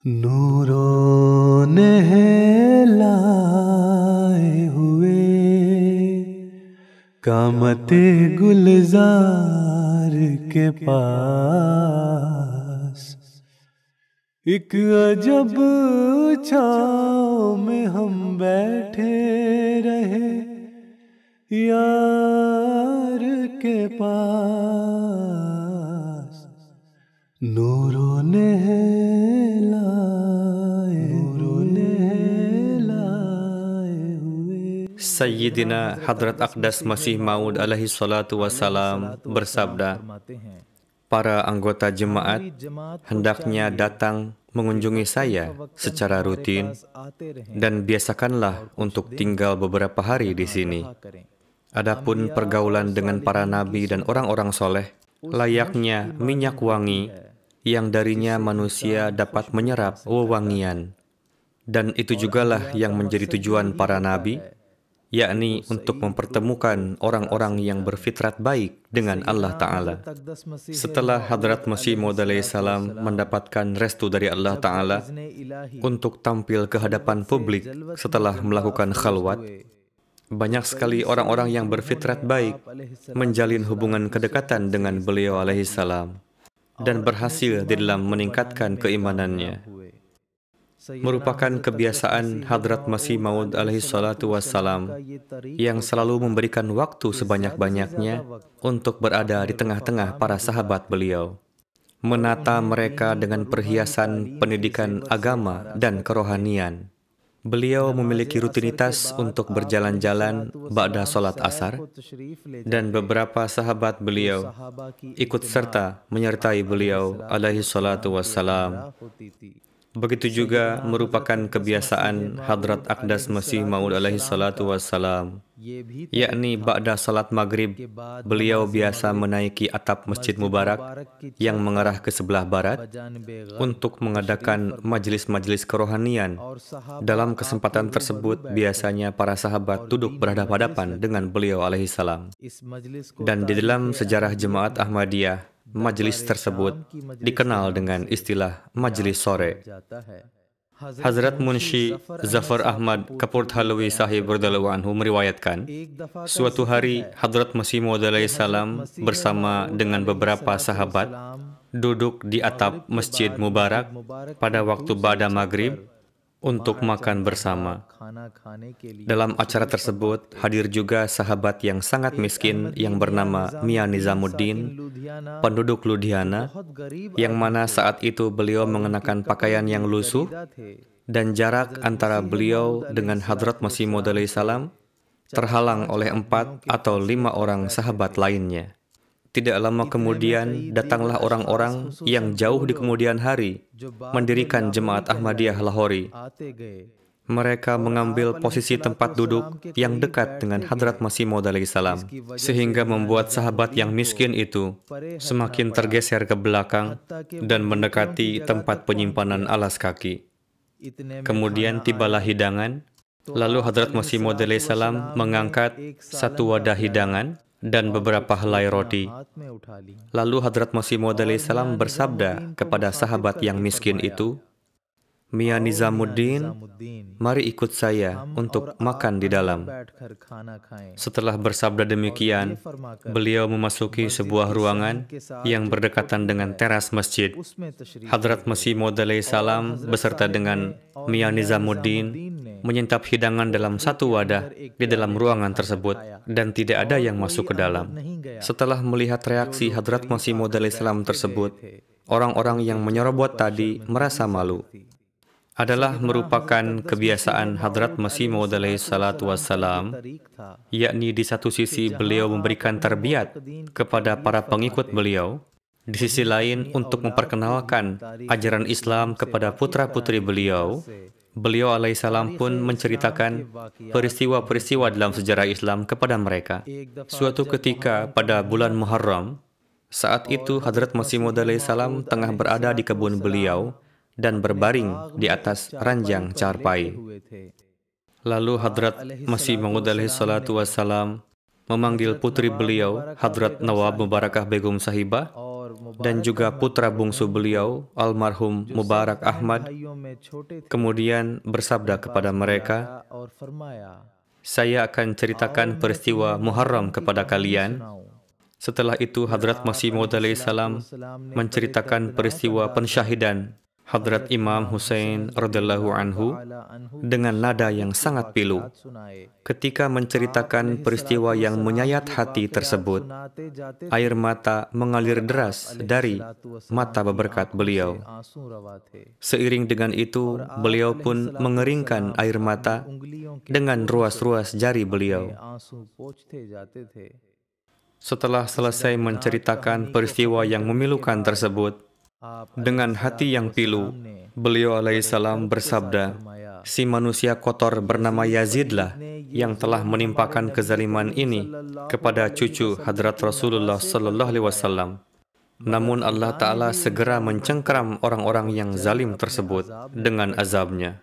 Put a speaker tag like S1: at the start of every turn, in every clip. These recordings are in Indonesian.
S1: नूरों ने लाए हुए कामते गुलजार के पास एक अजब छाँव में हम बैठे रहे यार के पास नूरों ने
S2: Sayyidina Hadrat Aqdas Masih Maud alaihi salatu wassalam bersabda, para anggota jemaat hendaknya datang mengunjungi saya secara rutin dan biasakanlah untuk tinggal beberapa hari di sini. Adapun pergaulan dengan para nabi dan orang-orang soleh, layaknya minyak wangi yang darinya manusia dapat menyerap wewangian. Dan itu jugalah yang menjadi tujuan para nabi, yakni untuk mempertemukan orang-orang yang berfitrat baik dengan Allah Ta'ala. Setelah Hadrat Masih Maud alaihi salam mendapatkan restu dari Allah Ta'ala untuk tampil ke hadapan publik setelah melakukan khalwat, banyak sekali orang-orang yang berfitrat baik menjalin hubungan kedekatan dengan beliau alaihi salam dan berhasil di dalam meningkatkan keimanannya. Merupakan kebiasaan Hadrat Masih Maud alaihi salatu wassalam yang selalu memberikan waktu sebanyak-banyaknya untuk berada di tengah-tengah para sahabat beliau, menata mereka dengan perhiasan pendidikan agama dan kerohanian. Beliau memiliki rutinitas untuk berjalan-jalan ba'da sholat asar, dan beberapa sahabat beliau ikut serta menyertai beliau alaihi salatu wassalam. Begitu juga merupakan kebiasaan Hadrat Aqdas Masih Maud alaihi salatu wassalam, yakni ba'da salat maghrib, beliau biasa menaiki atap Masjid Mubarak yang mengarah ke sebelah barat untuk mengadakan majelis-majelis kerohanian. Dalam kesempatan tersebut, biasanya para sahabat duduk berhadapan-hadapan dengan beliau alaihi salam. Dan di dalam sejarah Jemaat Ahmadiyah, majelis tersebut dikenal dengan istilah majelis sore. Hazrat Munshi Zafar Ahmad Kapurthalwi Sahib radhiyallahu anhu meriwayatkan, suatu hari Hadrat Masih Maud alaihi salam bersama dengan beberapa sahabat duduk di atap Masjid Mubarak pada waktu ba'da maghrib untuk makan bersama. Dalam acara tersebut hadir juga sahabat yang sangat miskin yang bernama Mia Nizamuddin, penduduk Ludhiana, yang mana saat itu beliau mengenakan pakaian yang lusuh dan jarak antara beliau dengan Hadrat Masih Maud alaihi salam terhalang oleh 4 atau 5 orang sahabat lainnya. Tidak lama kemudian datanglah orang-orang yang jauh di kemudian hari mendirikan Jemaat Ahmadiyah Lahori. Mereka mengambil posisi tempat duduk yang dekat dengan Hadrat Masih Maud alaihi salam, sehingga membuat sahabat yang miskin itu semakin tergeser ke belakang dan mendekati tempat penyimpanan alas kaki. Kemudian tibalah hidangan, lalu Hadrat Masih Maud alaihi salam mengangkat satu wadah hidangan dan beberapa helai roti. Lalu Hadrat Masih Maud alaihi salam bersabda kepada sahabat yang miskin itu, Mia Nizamuddin, mari ikut saya untuk makan di dalam. Setelah bersabda demikian, beliau memasuki sebuah ruangan yang berdekatan dengan teras masjid. Hadrat Masih Maud alaihi salam beserta dengan Mia Nizamuddin menyantap hidangan dalam satu wadah di dalam ruangan tersebut dan tidak ada yang masuk ke dalam. Setelah melihat reaksi Hadrat Masih Maud alaihi salam tersebut, orang-orang yang menyerobot tadi merasa malu. Adalah merupakan kebiasaan Hadrat Masih Maud alaihi salatu wassalam, yakni di satu sisi beliau memberikan terbiat kepada para pengikut beliau, di sisi lain untuk memperkenalkan ajaran Islam kepada putra-putri beliau. Beliau alaihi salam pun menceritakan peristiwa-peristiwa dalam sejarah Islam kepada mereka. Suatu ketika pada bulan Muharram, saat itu Hadrat Masih Maud alaihi salam tengah berada di kebun beliau dan berbaring di atas ranjang charpai. Lalu Hadrat Masih Maud alaihi salatu wassalam memanggil putri beliau, Hadrat Nawab Mubarakah Begum Sahibah, dan juga putra bungsu beliau, almarhum Mubarak Ahmad, kemudian bersabda kepada mereka, "Saya akan ceritakan peristiwa Muharram kepada kalian." Setelah itu Hadrat Masih Maud alaihissalam menceritakan peristiwa pensyahidan Hadrat Imam Hussein radhiyallahu anhu dengan nada yang sangat pilu. Ketika menceritakan peristiwa yang menyayat hati tersebut, air mata mengalir deras dari mata beberkat beliau. Seiring dengan itu, beliau pun mengeringkan air mata dengan ruas-ruas jari beliau. Setelah selesai menceritakan peristiwa yang memilukan tersebut, dengan hati yang pilu, beliau alaihissalam bersabda, "Si manusia kotor bernama Yazidlah yang telah menimpakan kezaliman ini kepada cucu Hadrat Rasulullah sallallahu alaihi wasallam. Namun Allah Ta'ala segera mencengkeram orang-orang yang zalim tersebut dengan azabnya."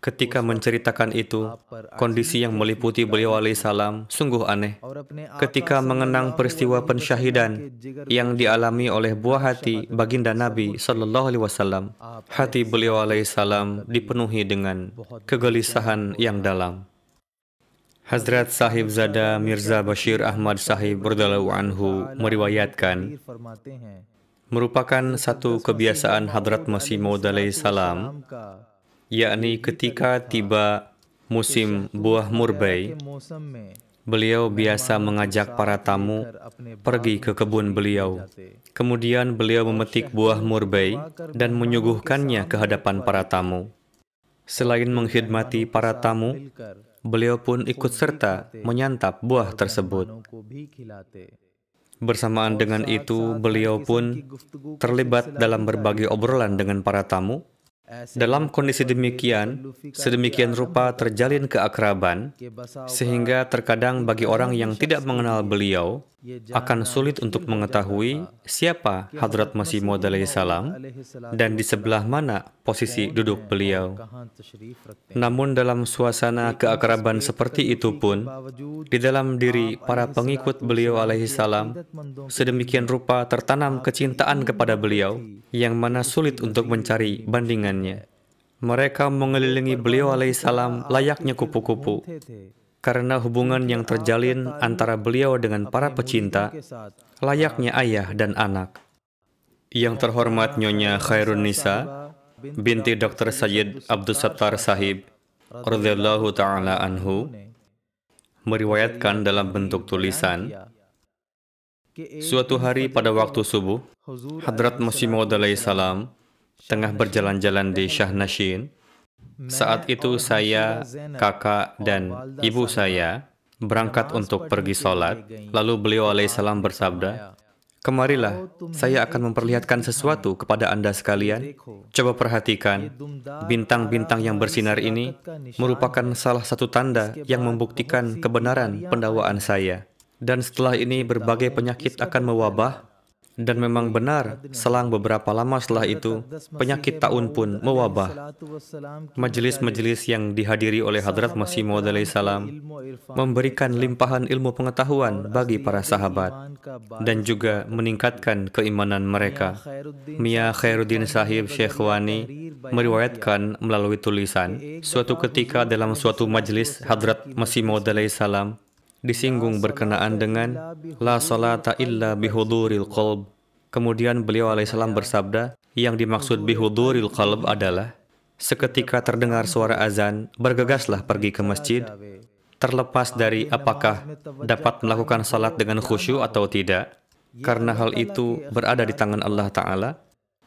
S2: Ketika menceritakan itu, kondisi yang meliputi beliau alaihissalam sungguh aneh. Ketika mengenang peristiwa pensyahidan yang dialami oleh buah hati baginda Nabi sallallahu alaihi wasallam, hati beliau alaihissalam dipenuhi dengan kegelisahan yang dalam. Hazrat Sahib Zada Mirza Bashir Ahmad Sahib radhiyallahu anhu meriwayatkan, merupakan satu kebiasaan Hadrat Masih Maud alaihissalam, yakni ketika tiba musim buah murbei, beliau biasa mengajak para tamu pergi ke kebun beliau. Kemudian beliau memetik buah murbei dan menyuguhkannya ke hadapan para tamu. Selain mengkhidmati para tamu, beliau pun ikut serta menyantap buah tersebut. Bersamaan dengan itu, beliau pun terlibat dalam berbagai obrolan dengan para tamu. Dalam kondisi demikian, sedemikian rupa terjalin keakraban, sehingga terkadang bagi orang yang tidak mengenal beliau, akan sulit untuk mengetahui siapa Hadrat Masih Maud alaihissalam dan di sebelah mana posisi duduk beliau. Namun dalam suasana keakraban seperti itu pun, di dalam diri para pengikut beliau alaihissalam, sedemikian rupa tertanam kecintaan kepada beliau, yang mana sulit untuk mencari bandingannya. Mereka mengelilingi beliau alaihissalam layaknya kupu-kupu, karena hubungan yang terjalin antara beliau dengan para pecinta, layaknya ayah dan anak. Yang terhormat Nyonya Khairun Nisa, binti Dr. Sayyid Abdul Sattar Sahib, radhiyallahu ta'ala anhu, meriwayatkan dalam bentuk tulisan, suatu hari pada waktu subuh, Hadrat Masih Maud alaihissalam tengah berjalan-jalan di Shah Nashin. Saat itu saya, kakak, dan ibu saya berangkat untuk pergi sholat. Lalu beliau alaihissalam bersabda, "Kemarilah, saya akan memperlihatkan sesuatu kepada Anda sekalian. Coba perhatikan, bintang-bintang yang bersinar ini merupakan salah satu tanda yang membuktikan kebenaran pendakwaan saya. Dan setelah ini berbagai penyakit akan mewabah. Dan memang benar, selang beberapa lama setelah itu, penyakit taun pun mewabah." Majelis-majelis yang dihadiri oleh Hadrat Masih Maud alaihissalam memberikan limpahan ilmu pengetahuan bagi para sahabat dan juga meningkatkan keimanan mereka. Mia Khairuddin Sahib Syekh Wani meriwayatkan melalui tulisan, suatu ketika dalam suatu majelis Hadrat Masih Maud alaihissalam disinggung berkenaan dengan la salata illa bihuduril qalb. Kemudian beliau alaihissalam bersabda, yang dimaksud bihuduril qalb adalah seketika terdengar suara azan, bergegaslah pergi ke masjid, terlepas dari apakah dapat melakukan salat dengan khusyuk atau tidak, karena hal itu berada di tangan Allah Ta'ala.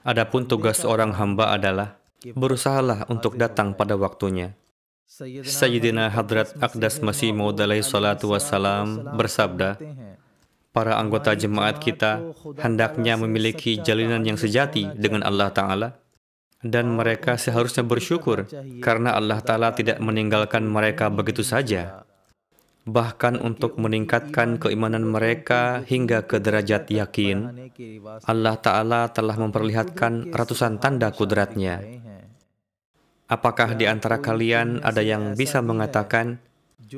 S2: Adapun tugas seorang hamba adalah berusahalah untuk datang pada waktunya. Sayyidina Hadrat Aqdas Masih Maud alaihi salatu wassalam bersabda, para anggota jemaat kita hendaknya memiliki jalinan yang sejati dengan Allah Ta'ala, dan mereka seharusnya bersyukur karena Allah Ta'ala tidak meninggalkan mereka begitu saja. Bahkan untuk meningkatkan keimanan mereka hingga ke derajat yakin, Allah Ta'ala telah memperlihatkan ratusan tanda kudratnya. Apakah di antara kalian ada yang bisa mengatakan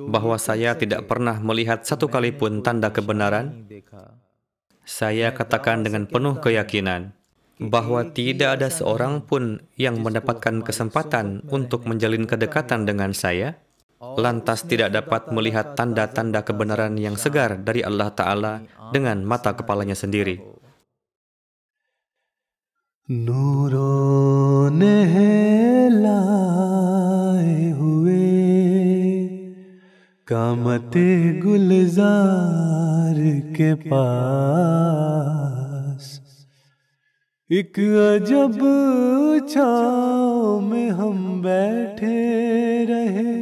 S2: bahwa saya tidak pernah melihat satu kali pun tanda kebenaran? Saya katakan dengan penuh keyakinan bahwa tidak ada seorang pun yang mendapatkan kesempatan untuk menjalin kedekatan dengan saya, lantas tidak dapat melihat tanda-tanda kebenaran yang segar dari Allah Ta'ala dengan mata kepalanya sendiri.
S1: नूरों ने लाए हुए कामते गुलजार के पास एक अजब छाँव में हम बैठे रहे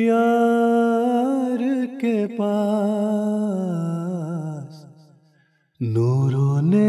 S1: यार के पास नूरों ने